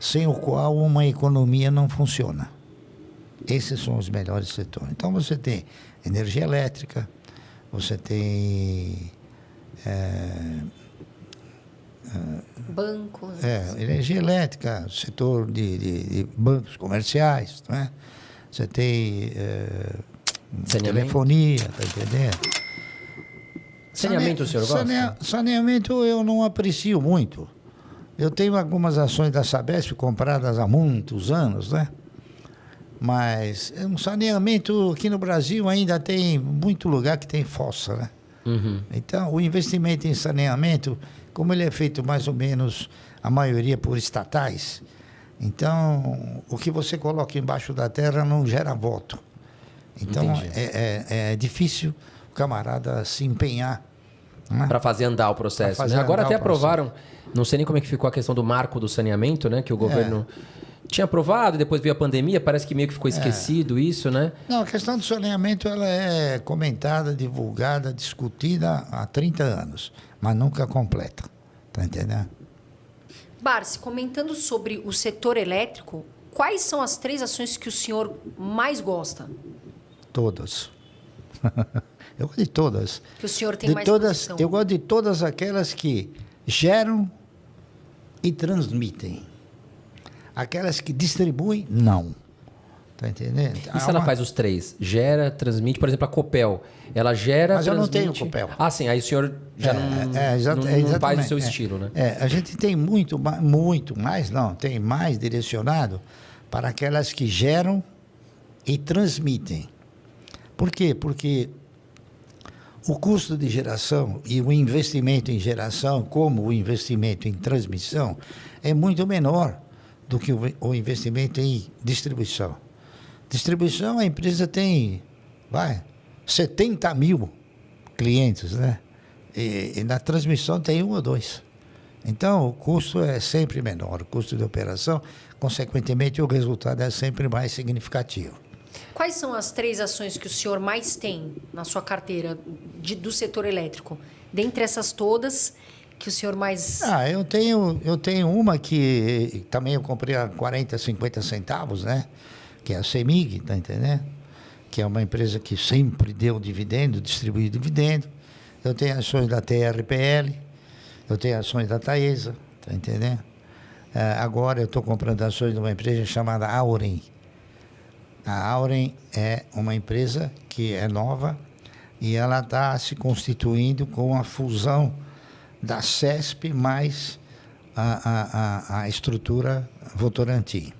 sem o qual uma economia não funciona. Esses são os melhores setores. Então, você tem energia elétrica, você tem bancos. Energia elétrica, setor de bancos comerciais, não é? Você tem telefonia, está entendendo? Saneamento o senhor gosta? Saneamento eu não aprecio muito. Eu tenho algumas ações da Sabesp compradas há muitos anos, né? Mas um saneamento aqui no Brasil ainda tem muito lugar que tem fossa, né? Uhum. Então, o investimento em saneamento, como ele é feito mais ou menos, a maioria por estatais, então, o que você coloca embaixo da terra não gera voto. Então, é difícil o camarada se empenhar, né? Para fazer andar o processo. Né? Agora até aprovaram, não sei nem como é que ficou a questão do marco do saneamento, né? Que o governo tinha aprovado, depois veio a pandemia, parece que meio que ficou esquecido isso, né? Não, a questão do saneamento ela é comentada, divulgada, discutida há 30 anos, mas nunca completa. Tá entendendo? Barsi, comentando sobre o setor elétrico, quais são as 3 ações que o senhor mais gosta? Todas. Eu gosto de todas. Que o senhor tem mais todas, posição? eu gosto de todas aquelas que geram e transmitem. Aquelas que distribuem, não. Tá entendendo? E se ela faz os 3? Gera, transmite, por exemplo, a Copel. Ela gera, mas transmite... eu não tenho Copel. Ah, sim. Aí o senhor já não faz o seu estilo, né? A gente tem muito mais, não. Tem mais direcionado para aquelas que geram e transmitem. Por quê? Porque o custo de geração e o investimento em geração, como o investimento em transmissão, é muito menor do que o investimento em distribuição. Distribuição, a empresa tem, 70 mil clientes, né? E na transmissão tem 1 ou 2. Então, o custo é sempre menor, o custo de operação, consequentemente, o resultado é sempre mais significativo. Quais são as 3 ações que o senhor mais tem na sua carteira do setor elétrico? Dentre essas todas, que o senhor mais... Eu tenho uma que também eu comprei a 40, 50 centavos, né? Que é a CEMIG, tá entendendo? Que é uma empresa que sempre deu dividendo, distribui dividendo. Eu tenho ações da TRPL, eu tenho ações da Taesa, tá entendendo? Agora eu estou comprando ações de uma empresa chamada Auren. A Auren é uma empresa que é nova e ela está se constituindo com a fusão da CESP mais a estrutura Votorantim.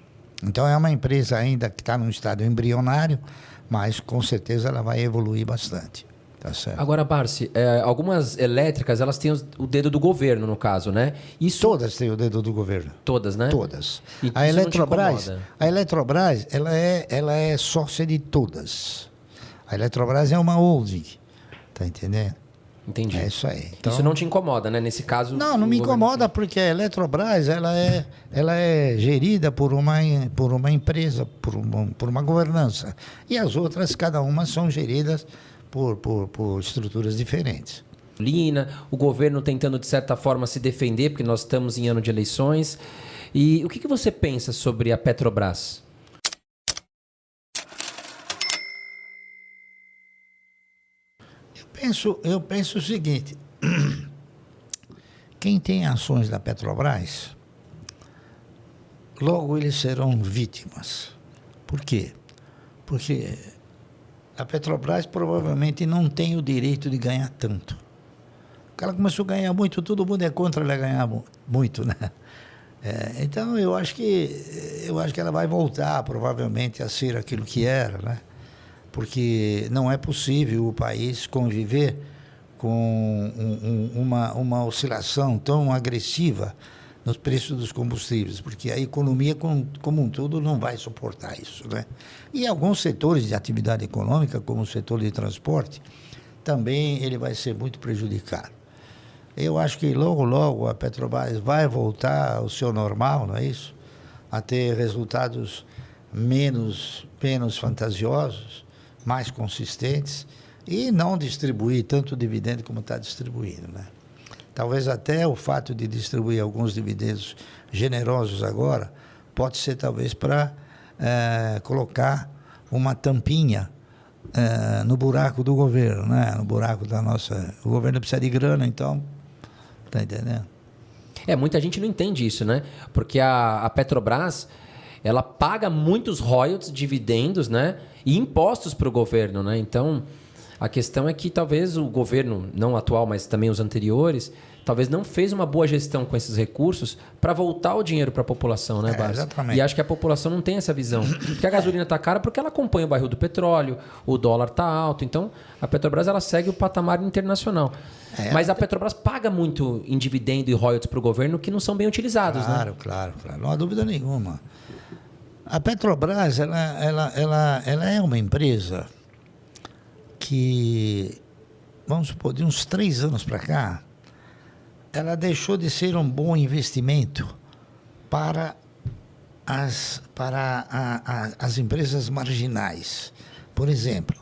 Então, é uma empresa ainda que está num estado embrionário, mas com certeza ela vai evoluir bastante. Tá certo? Agora, Barsi, algumas elétricas, elas têm o dedo do governo, no caso, né? Todas têm o dedo do governo. Todas, né? Todas. E A isso não te Eletrobras, incomoda? ela é sócia de todas. A Eletrobras é uma holding, tá entendendo? Entendi. É isso aí. Então, isso não te incomoda, né? Nesse caso... não me incomoda porque a Eletrobras ela é gerida por uma empresa, por uma governança. E as outras, cada uma, são geridas por estruturas diferentes. O governo tentando, de certa forma, se defender, porque nós estamos em ano de eleições. E o que você pensa sobre a Petrobras? Eu penso o seguinte: quem tem ações da Petrobras, logo eles serão vítimas. Por quê? Porque a Petrobras provavelmente não tem o direito de ganhar tanto. Porque ela começou a ganhar muito, todo mundo é contra ela ganhar muito, né? Então eu acho que ela vai voltar provavelmente a ser aquilo que era, né? Porque não é possível o país conviver com uma oscilação tão agressiva nos preços dos combustíveis, porque a economia como um todo não vai suportar isso, né? E alguns setores de atividade econômica, como o setor de transporte, também ele vai ser muito prejudicado. Eu acho que logo a Petrobras vai voltar ao seu normal, não é isso? A ter resultados menos fantasiosos, mais consistentes, e não distribuir tanto dividendo como está distribuindo, né? Talvez até o fato de distribuir alguns dividendos generosos agora pode ser talvez para colocar uma tampinha no buraco do governo, né? No buraco da nossa... O governo precisa de grana, então... Tá entendendo? Muita gente não entende isso, né? Porque a Petrobras, ela paga muitos royalties, dividendos, né? E impostos para o governo, né? Então, a questão é que talvez o governo, não atual, mas também os anteriores, talvez não fez uma boa gestão com esses recursos para voltar o dinheiro para a população, né, Barsi? Exatamente. E acho que a população não tem essa visão. Porque a gasolina está cara porque ela acompanha o barril do petróleo, o dólar está alto. Então, a Petrobras ela segue o patamar internacional. Mas a Petrobras paga muito em dividendo e royalties para o governo que não são bem utilizados, né? Claro. Não há dúvida nenhuma. A Petrobras, ela é uma empresa que, vamos supor, de uns 3 anos para cá, ela deixou de ser um bom investimento para as empresas marginais. Por exemplo,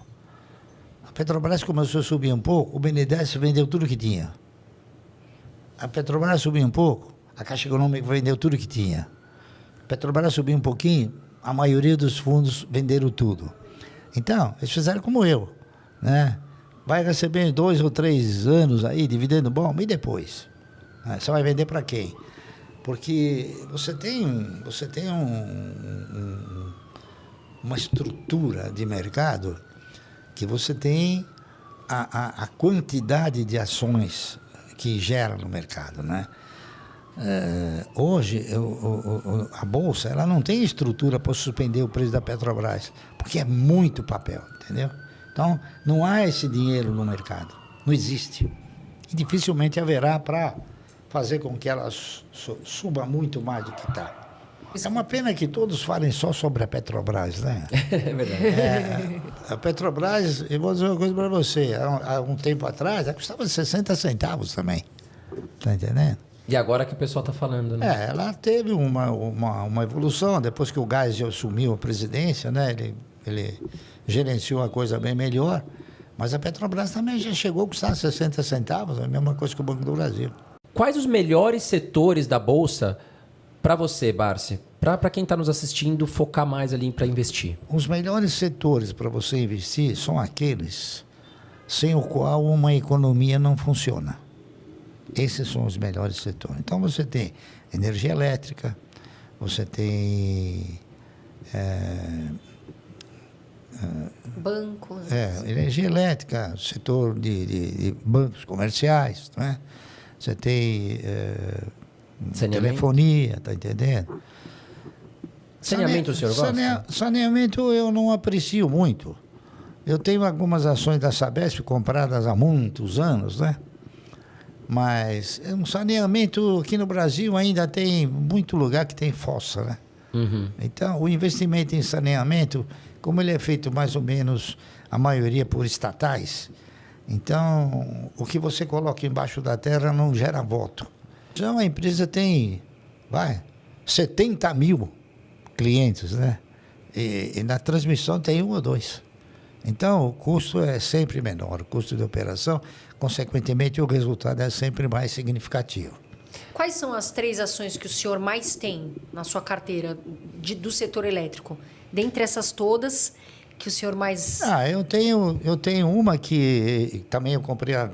a Petrobras começou a subir um pouco, o BNDES vendeu tudo que tinha. A Petrobras subiu um pouco, a Caixa Econômica vendeu tudo que tinha. A Petrobras subiu um pouquinho, a maioria dos fundos venderam tudo. Então, eles fizeram como eu, né? Vai receber 2 ou 3 anos aí, dividendo bom, e depois? Você vai vender para quem? Porque você tem uma estrutura de mercado que você tem a quantidade de ações que gera no mercado, né? Hoje, a Bolsa ela não tem estrutura para suspender o preço da Petrobras, porque é muito papel, entendeu? Então, não há esse dinheiro no mercado, não existe. E dificilmente haverá para fazer com que ela suba muito mais do que está. É uma pena que todos falem só sobre a Petrobras, né? É verdade. A Petrobras, eu vou dizer uma coisa para você, há um tempo atrás, ela custava 60 centavos também. Tá entendendo? E agora que o pessoal está falando, né? Ela teve uma evolução, depois que o Geisel assumiu a presidência, né? Ele gerenciou a coisa bem melhor, mas a Petrobras também já chegou a custar 60 centavos, a mesma coisa que o Banco do Brasil. Quais os melhores setores da Bolsa para você, Barsi? Para quem está nos assistindo, focar mais ali para investir. Os melhores setores para você investir são aqueles sem o qual uma economia não funciona. Esses são os melhores setores. Então você tem energia elétrica, você tem bancos. Energia elétrica, setor de bancos comerciais, né? Você tem telefonia, tá entendendo? Saneamento o senhor gosta? Saneamento eu não aprecio muito. Eu tenho algumas ações da Sabesp compradas há muitos anos, né? Mas um saneamento aqui no Brasil ainda tem muito lugar que tem fossa, né? Uhum. Então, o investimento em saneamento, como ele é feito mais ou menos, a maioria por estatais, então, o que você coloca embaixo da terra não gera voto. Então, a empresa tem, 70 mil clientes, né? E na transmissão tem 1 ou 2. Então, o custo é sempre menor, o custo de operação, consequentemente, o resultado é sempre mais significativo. Quais são as 3 ações que o senhor mais tem na sua carteira do setor elétrico? Dentre essas todas, que o senhor mais... Eu tenho uma que também eu comprei há